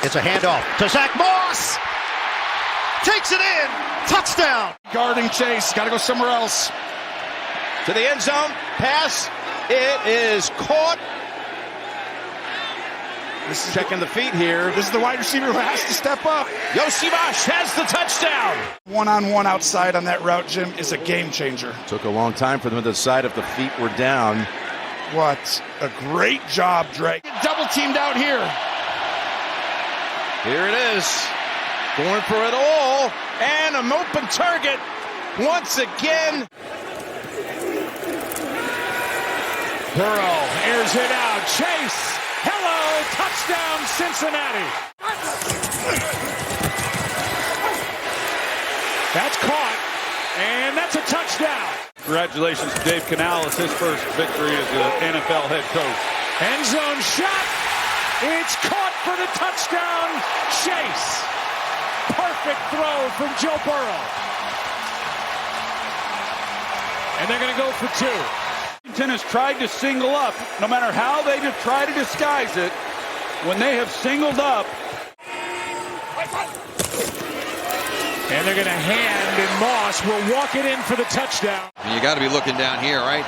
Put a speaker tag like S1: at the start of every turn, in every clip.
S1: It's a handoff to Zach Moss. Takes it in. Touchdown.
S2: Guarding Chase. Got to go somewhere else.
S3: To the end zone. Pass. It is caught.
S2: This is
S3: checking the feet here.
S2: This is the wide receiver who has to step up.
S3: Iosivas has the touchdown.
S2: One-on-one outside on that route, Jim, is a game changer.
S3: Took a long time for them to decide if the feet were down.
S2: What a great job, Drake. Double teamed out here.
S3: Here it is. Going for it all. And an open target once again.
S4: Burrow airs it out. Chase. Hello. Touchdown, Cincinnati. That's caught. And that's a touchdown.
S5: Congratulations to Dave Canales, his first victory as an NFL head coach.
S4: End zone shot. It's caught for the touchdown. Chase. Perfect throw from Joe Burrow. And they're going to go for two.
S5: Washington has tried to single up, no matter how they have tried to disguise it. When they have singled up.
S4: And they're going to hand, and Moss will walk it in for the touchdown.
S6: You got to be looking down here, right?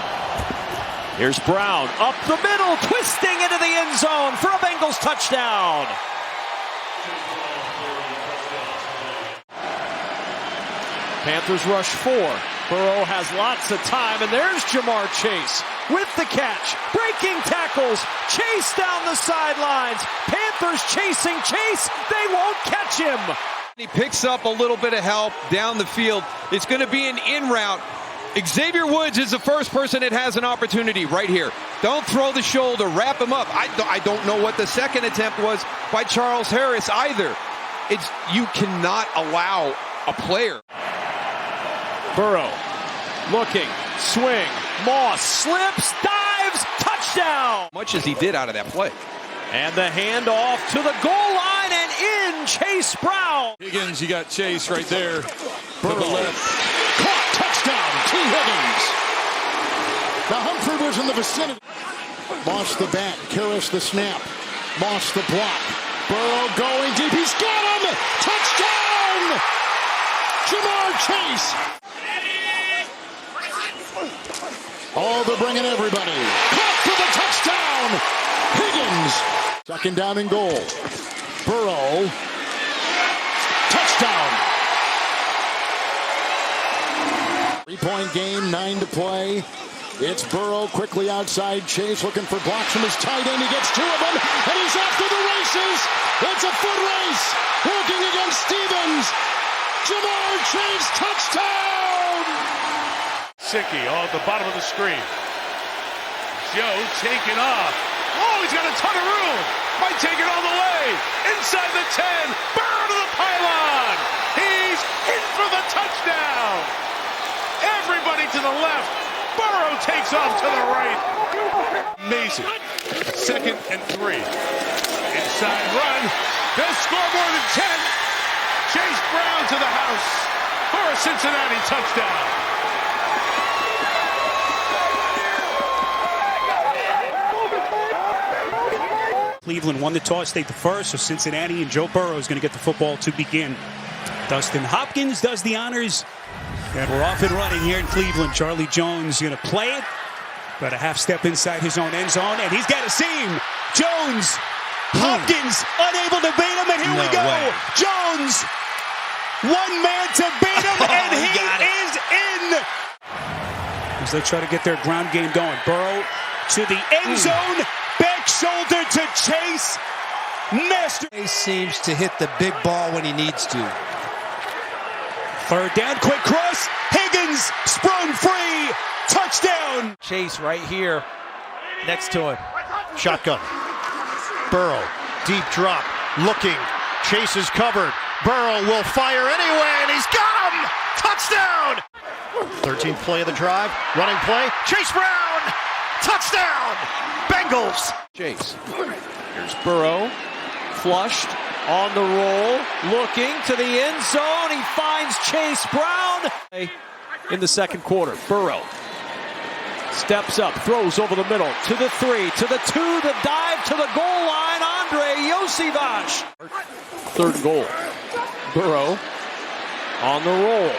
S7: Here's Brown up the middle, twisting into the end zone for a Bengals touchdown. Panthers rush 4. Burrow has lots of time, and there's Jamar Chase with the catch. Breaking tackles. Chase down the sidelines. Panthers chasing Chase. They won't catch him.
S6: He picks up a little bit of help down the field. It's going to be an in route. Xavier Woods is the first person that has an opportunity right here. Don't throw the shoulder, wrap him up. I don't know what the second attempt was by Charles Harris either. You cannot allow a player.
S7: Burrow looking, swing, Moss slips, dives, touchdown.
S6: Much as he did out of that play.
S7: And the handoff to the goal line and in Chase Brown.
S5: Higgins, you got Chase right there.
S1: Burrow.
S5: To the left.
S1: Caught. Touchdown to Higgins. Now Humphrey was in the vicinity. Moss the back. Karras the snap. Moss the block. Burrow going deep. He's got him. Touchdown. Jamar Chase. Oh, they're bringing everybody. Caught for the touchdown. Higgins. Second down and goal. Burrow. Touchdown. 3-point game, 9 to play. It's Burrow quickly outside Chase looking for blocks from his tight end. He gets 2 of them, and he's off to the races. It's a foot race. Working against Stevens. Jamar Chase, touchdown.
S4: Sicky at the bottom of the screen. Joe taking off. Oh, he's got a ton of room. Might take it all the way. Inside the 10. Burrow to the pylon. He's in for the touchdown. Everybody to the left. Burrow takes off to the right. Amazing. 2nd and 3. Inside run. They'll score more than 10. Chase Brown to the house for a Cincinnati touchdown.
S8: Cleveland won the toss, stayed the first, so Cincinnati and Joe Burrow is going to get the football to begin. Dustin Hopkins does the honors, and we're off and running here in Cleveland. Charlie Jones going to play it, got a half step inside his own end zone, and he's got a seam. Jones, Hopkins unable to beat him, and here we go.
S6: Way.
S8: Jones, one man to beat him, and he is in. As they try to get their ground game going, Burrow to the end zone. Back shoulder to Chase. Master.
S9: He seems to hit the big ball when he needs to.
S8: 3rd down, quick cross. Higgins sprung free. Touchdown.
S7: Chase right here next to him.
S1: Shotgun. Burrow. Deep drop. Looking. Chase is covered. Burrow will fire anyway, and he's got him. Touchdown. 13th play of the drive. Running play. Chase Brown. Touchdown. Bengals.
S7: Chase. Here's Burrow. Flushed. On the roll. Looking to the end zone. He finds Chase Brown. In the 2nd quarter. Burrow. Steps up. Throws over the middle. To the 3. To the 2. The dive to the goal line. On Andrei Iosivas.
S1: Third and goal.
S7: Burrow on the roll,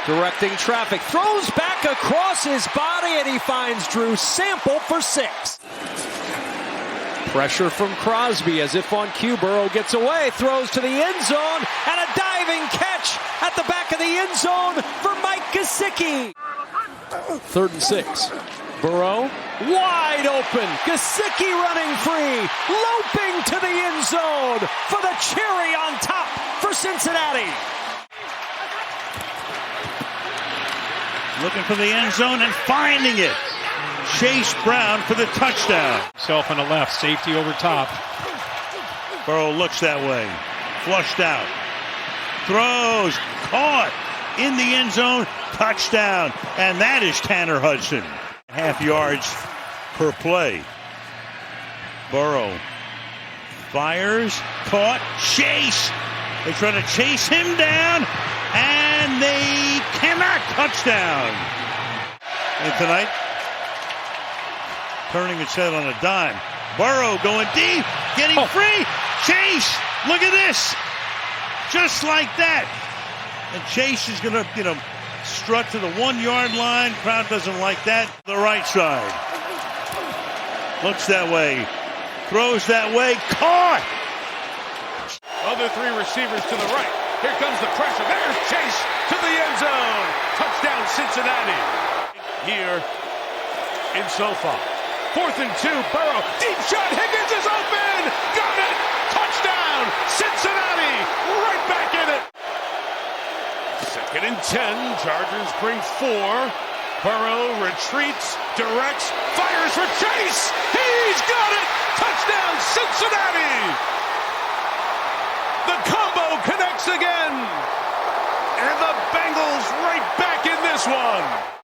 S7: directing traffic, throws back across his body, and he finds Drew Sample for 6. Pressure from Crosby as if on cue. Burrow gets away, throws to the end zone, and a diving catch at the back of the end zone for Mike Gesicki. 3rd and 6. Burrow wide open. Gesicki running free, loping to the end zone for the cherry on top for Cincinnati.
S4: Looking for the end zone and finding it. Chase Brown for the touchdown.
S8: Self on the left, safety over top.
S4: Burrow looks that way. Flushed out. Throws. Caught. In the end zone. Touchdown. And that is Tanner Hudson. Half yards per play. Burrow fires. Caught. Chase. They try to chase him down. And they cannot. Touchdown. And tonight, turning its head on a dime. Burrow going deep, getting free. Chase, look at this. Just like that. And Chase is going to, strut to the 1-yard line. Crowd doesn't like that. The right side. Looks that way. Throws that way. Caught.
S2: Other 3 receivers to the right. Here comes the pressure. There's Chase to the end zone. Touchdown, Cincinnati. Here in SoFi. 4th and 2, Burrow, deep shot, Higgins is open! Got it! Touchdown! Cincinnati! Right back in it! 2nd and 10, Chargers bring 4. Burrow retreats, directs, fires for Chase! He's got it! Touchdown, Cincinnati!